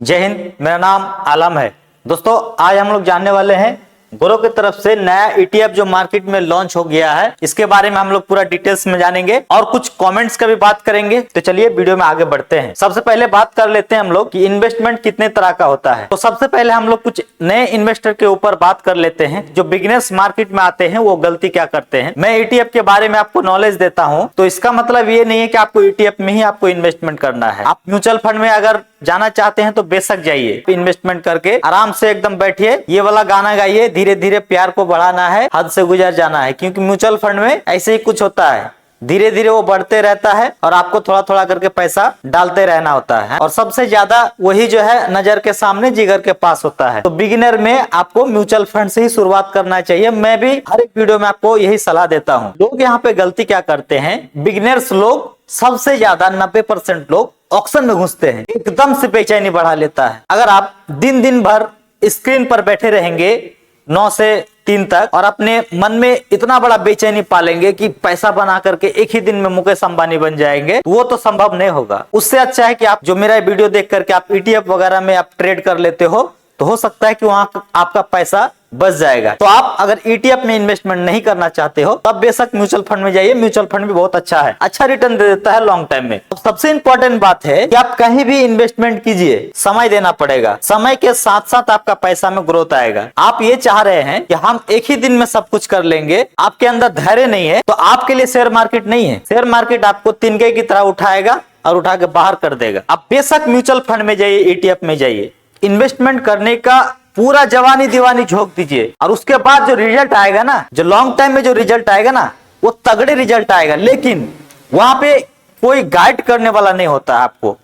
जय हिंद। मेरा नाम आलम है। दोस्तों आज हम लोग जानने वाले हैं ग्रो की तरफ से नया ईटीएफ जो मार्केट में लॉन्च हो गया है, इसके बारे में हम लोग पूरा डिटेल्स में जानेंगे और कुछ कमेंट्स का भी बात करेंगे। तो चलिए वीडियो में आगे बढ़ते हैं। सबसे पहले बात कर लेते हैं हम लोग कि इन्वेस्टमेंट कितने तरह का होता है। तो सबसे पहले हम लोग कुछ नए इन्वेस्टर के ऊपर बात कर लेते हैं जो बिगिनर्स मार्केट में आते हैं वो गलती क्या करते हैं। मैं ईटीएफ के बारे में आपको नॉलेज देता हूँ, तो इसका मतलब ये नहीं है कि आपको ईटीएफ में ही आपको इन्वेस्टमेंट करना है। आप म्यूचुअल फंड में अगर जाना चाहते हैं तो बेशक जाइए, इन्वेस्टमेंट करके आराम से एकदम बैठिए, ये वाला गाना गाइए, धीरे धीरे प्यार को बढ़ाना है, हद से गुजर जाना है। क्योंकि म्यूचुअल फंड में ऐसे ही कुछ होता है, धीरे धीरे वो बढ़ते रहता है और आपको थोड़ा थोड़ा करके पैसा डालते रहना होता है। और सबसे ज्यादा वही जो है नजर के सामने जिगर के पास होता है। तो बिगिनर में आपको म्यूचुअल फंड से ही शुरुआत करना चाहिए। मैं भी हर एक वीडियो में आपको यही सलाह देता हूँ। लोग यहाँ पे गलती क्या करते हैं, बिगिनर्स लोग सबसे ज्यादा 90% लोग ऑक्शन में घुसते हैं, एकदम से बेचैनी बढ़ा लेता है। अगर आप दिन दिन भर स्क्रीन पर बैठे रहेंगे 9 से 3 तक और अपने मन में इतना बड़ा बेचैनी पालेंगे कि पैसा बना करके एक ही दिन में मुकेश अंबानी बन जाएंगे, वो तो संभव नहीं होगा। उससे अच्छा है कि आप जो मेरा वीडियो देख करके आप ईटीएफ वगैरह में आप ट्रेड कर लेते हो, तो हो सकता है कि वहां आपका पैसा बच जाएगा। तो आप अगर ईटीएफ में इन्वेस्टमेंट नहीं करना चाहते हो तब बेशक म्यूचुअल फंड में जाइए। म्यूचुअल फंड भी बहुत अच्छा है, अच्छा रिटर्न दे देता है लॉन्ग टाइम में। तो सबसे इंपॉर्टेंट बात है कि आप कहीं भी इन्वेस्टमेंट कीजिए, समय देना पड़ेगा। समय के साथ साथ आपका पैसा में ग्रोथ आएगा। आप ये चाह रहे हैं कि हम एक ही दिन में सब कुछ कर लेंगे, आपके अंदर धैर्य नहीं है, तो आपके लिए शेयर मार्केट नहीं है। शेयर मार्केट आपको तिनके की तरह उठाएगा और उठा के बाहर कर देगा। आप बेशक म्यूचुअल फंड में जाइए, ईटीएफ में जाइए, इन्वेस्टमेंट करने का पूरा जवानी दीवानी झोंक दीजिए और उसके बाद जो रिजल्ट आएगा ना, जो लॉन्ग टाइम में जो रिजल्ट आएगा ना, वो तगड़े रिजल्ट आएगा। लेकिन वहां पे कोई गाइड करने वाला नहीं होता है आपको।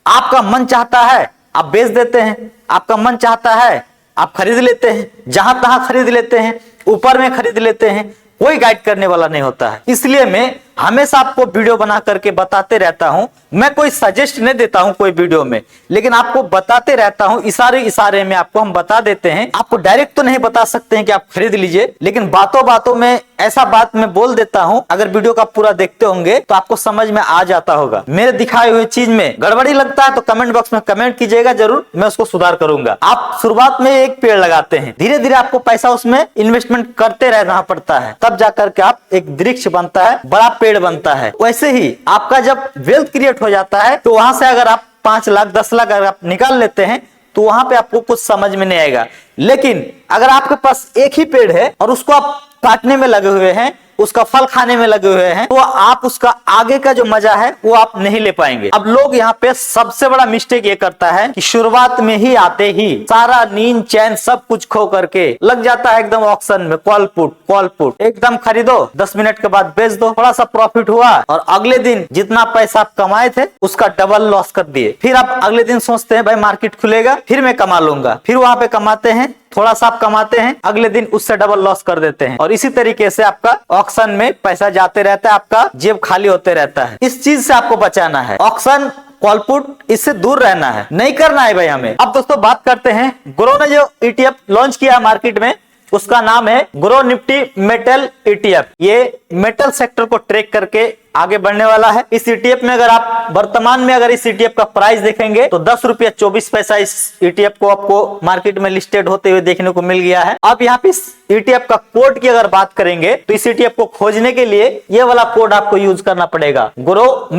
आपका मन चाहता है आप बेच देते हैं, आपका मन चाहता है आप खरीद लेते हैं, जहां तहां खरीद लेते हैं, ऊपर में खरीद लेते हैं, कोई गाइड करने वाला नहीं होता है। इसलिए मैं हमेशा आपको वीडियो बना करके बताते रहता हूं। मैं कोई सजेस्ट नहीं देता हूं कोई वीडियो में, लेकिन आपको बताते रहता हूं, इशारे इशारे में आपको हम बता देते हैं। आपको डायरेक्ट तो नहीं बता सकते हैं कि आप खरीद लीजिए, लेकिन बातों बातों में ऐसा बात मैं बोल देता हूं। अगर वीडियो का पूरा देखते होंगे तो आपको समझ में आ जाता होगा। मेरे दिखाए हुए चीज में गड़बड़ी लगता है तो कमेंट बॉक्स में कमेंट कीजिएगा, जरूर मैं उसको सुधार करूंगा। आप शुरुआत में एक पेड़ लगाते हैं, धीरे धीरे आपको पैसा उसमें इन्वेस्टमेंट करते रहना पड़ता है, तब जाकर के आप एक वृक्ष बनता है, बड़ा पेड़ बनता है। वैसे ही आपका जब वेल्थ क्रिएट हो जाता है तो वहां से अगर आप 5 लाख 10 लाख अगर आप निकाल लेते हैं तो वहां पे आपको कुछ समझ में नहीं आएगा। लेकिन अगर आपके पास एक ही पेड़ है और उसको आप काटने में लगे हुए हैं, उसका फल खाने में लगे हुए हैं, तो आप उसका आगे का जो मजा है वो आप नहीं ले पाएंगे। अब लोग यहाँ पे सबसे बड़ा मिस्टेक ये करता है कि शुरुआत में ही आते ही सारा नींद चैन सब कुछ खो करके लग जाता है एकदम ऑक्शन में, कॉल पुट एकदम खरीदो, 10 मिनट के बाद बेच दो, थोड़ा सा प्रॉफिट हुआ और अगले दिन जितना पैसा आप कमाए थे उसका डबल लॉस कर दिए। फिर आप अगले दिन सोचते हैं भाई मार्केट खुलेगा फिर मैं कमा लूंगा, फिर वहां पे कमाते हैं, थोड़ा सा आप कमाते हैं, अगले दिन उससे डबल लॉस कर देते हैं और इसी तरीके से आपका ऑक्शन में पैसा जाते रहता है, आपका जेब खाली होते रहता है। इस चीज से आपको बचाना है, ऑक्शन कॉल पुट इससे दूर रहना है, नहीं करना है भाई हमें। अब दोस्तों बात करते हैं ग्रो ने जो ईटीएफ लॉन्च किया मार्केट में, उसका नाम है ग्रो निफ्टी मेटल ईटीएफ। ये मेटल सेक्टर को ट्रैक करके आगे बढ़ने वाला है। इस ईटीएफ में अगर आप वर्तमान में अगर इस ईटीएफ का प्राइस देखेंगे तो 10 रुपया 24 पैसा इस ईटीएफ को आपको मार्केट में लिस्टेड होते हुए देखने को मिल गया है। अब यहाँ पे इस ईटीएफ का कोड की अगर बात करेंगे तो इस ईटीएफ को खोजने के लिए ये वाला कोड आपको यूज करना पड़ेगा, ग्रो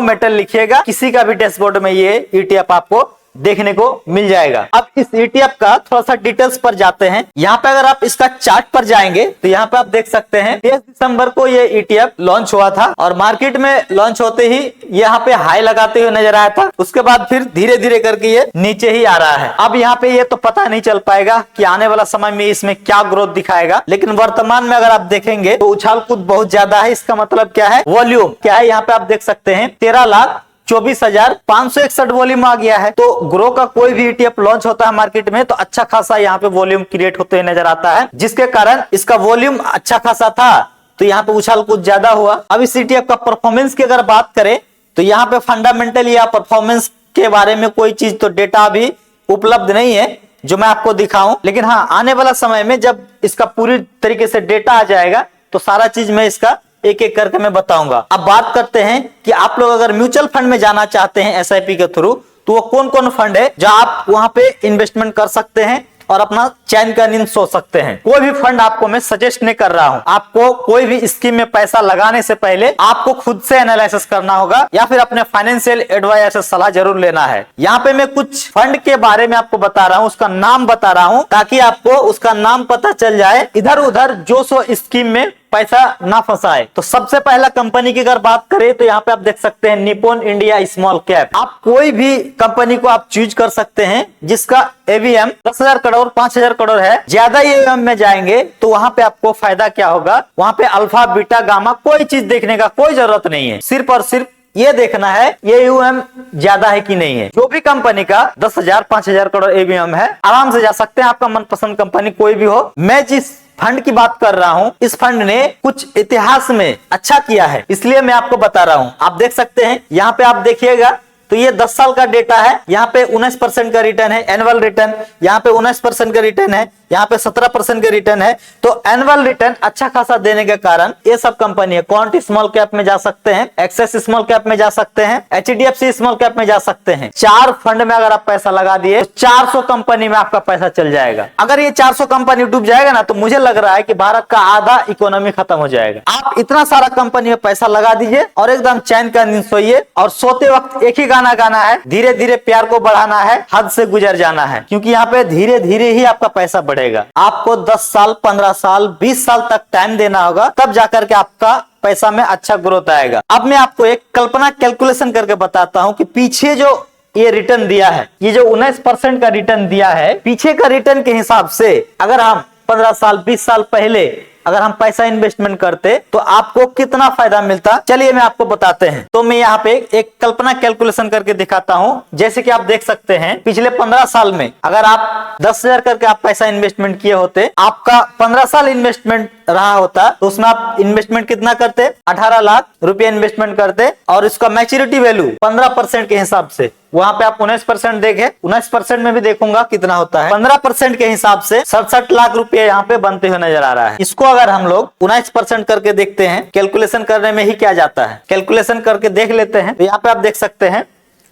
मेटल लिखिएगा, किसी का भी डैशबोर्ड में ये ईटीएफ आपको देखने को मिल जाएगा। अब इस ईटीएफ का थोड़ा सा डिटेल्स पर जाते हैं। यहाँ पे अगर आप इसका चार्ट पर जाएंगे तो यहाँ पे आप देख सकते हैं 23 दिसंबर को ये ईटीएफ लॉन्च हुआ था और मार्केट में लॉन्च होते ही यहाँ पे हाई लगाते हुए नजर आया था। उसके बाद फिर धीरे धीरे करके ये नीचे ही आ रहा है। अब यहाँ पे ये तो पता नहीं चल पाएगा कि आने वाला समय में इसमें क्या ग्रोथ दिखाएगा, लेकिन वर्तमान में अगर आप देखेंगे तो उछाल कूद बहुत ज्यादा है। इसका मतलब क्या है, वॉल्यूम क्या है, यहाँ पे आप देख सकते हैं 13,24,561 वॉल्यूम आ गया है। तो ग्रो का कोई भी ईटीएफ लॉन्च होता है मार्केट में तो अच्छा खासा यहाँ पे वॉल्यूम क्रिएट होते हुए नजर आता है, जिसके कारण इसका वॉल्यूम अच्छा खासा था तो यहाँ पे उछाल कूद ज्यादा हुआ। अब इस ईटीएफ का परफॉर्मेंस की अगर बात करें तो यहाँ पे फंडामेंटल या परफॉर्मेंस के बारे में कोई चीज तो डेटा अभी उपलब्ध नहीं है जो मैं आपको दिखाऊं, लेकिन हाँ आने वाला समय में जब इसका पूरी तरीके से डेटा आ जाएगा तो सारा चीज मैं इसका एक एक करके मैं बताऊंगा। अब बात करते हैं कि आप लोग अगर म्यूचुअल फंड में जाना चाहते हैं एसआईपी के थ्रू तो वो कौन कौन फंड है जो आप वहां पे इन्वेस्टमेंट कर सकते हैं और अपना चैन का नींद सो सकते हैं। कोई भी फंड आपको मैं सजेस्ट नहीं कर रहा हूं। आपको कोई भी स्कीम में पैसा लगाने से पहले आपको खुद से एनालिसिस करना होगा या फिर अपने फाइनेंशियल एडवाइजर से सलाह जरूर लेना है। यहाँ पे मैं कुछ फंड के बारे में आपको बता रहा हूँ, उसका नाम बता रहा हूँ ताकि आपको उसका नाम पता चल जाए, इधर उधर जो सो स्कीम में पैसा ना फंसाए। तो सबसे पहला कंपनी की अगर बात करें तो यहाँ पे आप देख सकते हैं निप्पॉन इंडिया स्मॉल कैप। आप कोई भी कंपनी को आप चूज कर सकते हैं जिसका एवीएम 10,000 करोड़ 5,000 करोड़ है। ज्यादा एवीएम में जाएंगे तो वहां पे आपको फायदा क्या होगा, वहां पे अल्फा बीटा गामा कोई चीज देखने का कोई जरूरत नहीं है। सिर्फ और सिर्फ ये देखना है ये यूएम ज्यादा है कि नहीं है। जो भी कंपनी का 10,000 5,000 करोड़ एवीएम है आराम से जा सकते हैं, आपका मनपसंद कंपनी कोई भी हो। मैं जिस फंड की बात कर रहा हूं इस फंड ने कुछ इतिहास में अच्छा किया है, इसलिए मैं आपको बता रहा हूं। आप देख सकते हैं यहाँ पे आप देखिएगा तो ये 10 साल का डेटा है। यहाँ पे 19% का रिटर्न है एनुअल रिटर्न, यहाँ पे 19% का रिटर्न है, यहाँ पे 17% का रिटर्न है। तो एनुअल रिटर्न अच्छा खासा देने के कारण ये सब कंपनी है क्वांट स्मॉल कैप में जा सकते हैं, एक्सेस स्मॉल कैप में जा सकते हैं, एचडीएफसी स्मॉल कैप में जा सकते हैं। 4 फंड में अगर आप पैसा लगा दिए तो 400 कंपनी में आपका पैसा चल जाएगा। अगर ये 400 कंपनी डूब जाएगा ना तो मुझे लग रहा है कि भारत का आधा इकोनॉमी खत्म हो जाएगा। आप इतना सारा कंपनी में पैसा लगा दीजिए और एकदम चैन का नींद सोइए और सोते वक्त एक ही गाना है, धीरे धीरे प्यार को बढ़ाना है, हद से गुजर जाना है, क्योंकि यहाँ पे धीरे धीरे ही आपका पैसा बढ़ेगा। आपको 10 साल 15 साल 20 साल तक टाइम देना होगा, तब जाकर के आपका पैसा में अच्छा ग्रोथ आएगा। अब मैं आपको एक कल्पना कैलकुलेशन करके बताता हूं कि पीछे जो ये रिटर्न दिया है, ये जो 19% का रिटर्न दिया है, पीछे का रिटर्न के हिसाब से अगर हम 15 साल 20 साल पहले अगर हम पैसा इन्वेस्टमेंट करते तो आपको कितना फायदा मिलता, चलिए मैं आपको बताते हैं। तो मैं यहाँ पे एक कल्पना कैलकुलेशन करके दिखाता हूँ। जैसे कि आप देख सकते हैं पिछले 15 साल में अगर आप 10,000 करके आप पैसा इन्वेस्टमेंट किए होते, आपका 15 साल इन्वेस्टमेंट रहा होता तो उसमें आप इन्वेस्टमेंट कितना करते, 18 लाख रुपया इन्वेस्टमेंट करते और इसका मैच्योरिटी वैल्यू 15% के हिसाब से, वहां पे आप 19% देखे, 19% में भी देखूंगा कितना होता है, 15% के हिसाब से 67 लाख रुपए यहाँ पे बनते हुए नजर आ रहा है। इसको अगर हम लोग 19% करके देखते हैं, कैलकुलेशन करने में ही क्या जाता है, कैलकुलेशन करके देख लेते हैं। तो यहाँ पे आप देख सकते हैं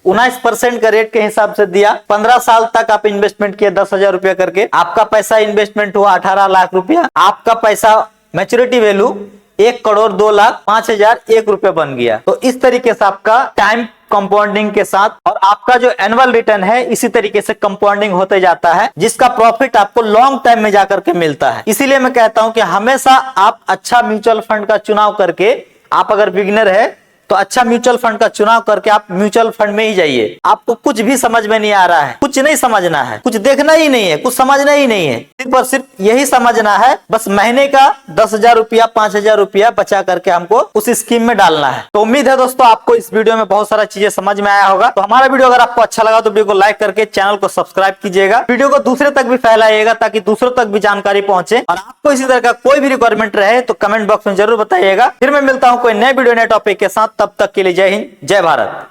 19% का रेट के हिसाब से दिया, 15 साल तक आप इन्वेस्टमेंट किए 10,000 रुपया करके, आपका पैसा इन्वेस्टमेंट हुआ 18 लाख रुपया, आपका पैसा मैच्योरिटी वैल्यू 1,02,05,001 रुपए बन गया। तो इस तरीके से आपका टाइम कंपाउंडिंग के साथ और आपका जो एनुअल रिटर्न है इसी तरीके से कंपाउंडिंग होते जाता है, जिसका प्रॉफिट आपको लॉन्ग टाइम में जाकर के मिलता है। इसीलिए मैं कहता हूं कि हमेशा आप अच्छा म्यूचुअल फंड का चुनाव करके, आप अगर बिगिनर है तो अच्छा म्यूचुअल फंड का चुनाव करके आप म्यूचुअल फंड में ही जाइए। आपको कुछ भी समझ में नहीं आ रहा है, कुछ नहीं समझना है, कुछ देखना ही नहीं है, कुछ समझना ही नहीं है, सिर्फ और सिर्फ यही समझना है बस महीने का 10,000 रुपया 5,000 रुपया बचा करके हमको उस स्कीम में डालना है। तो उम्मीद है दोस्तों आपको इस वीडियो में बहुत सारा चीजें समझ में आया होगा। तो हमारा वीडियो अगर आपको अच्छा लगा तो वीडियो को लाइक करके चैनल को सब्सक्राइब कीजिएगा, वीडियो को दूसरे तक भी फैलाइएगा ताकि दूसरों तक भी जानकारी पहुंचे। और आपको इसी तरह का कोई भी रिक्वायरमेंट रहे तो कमेंट बॉक्स में जरूर बताइएगा। फिर मैं मिलता हूं कोई नए वीडियो नए टॉपिक के साथ, तब तक के लिए जय हिंद जय भारत।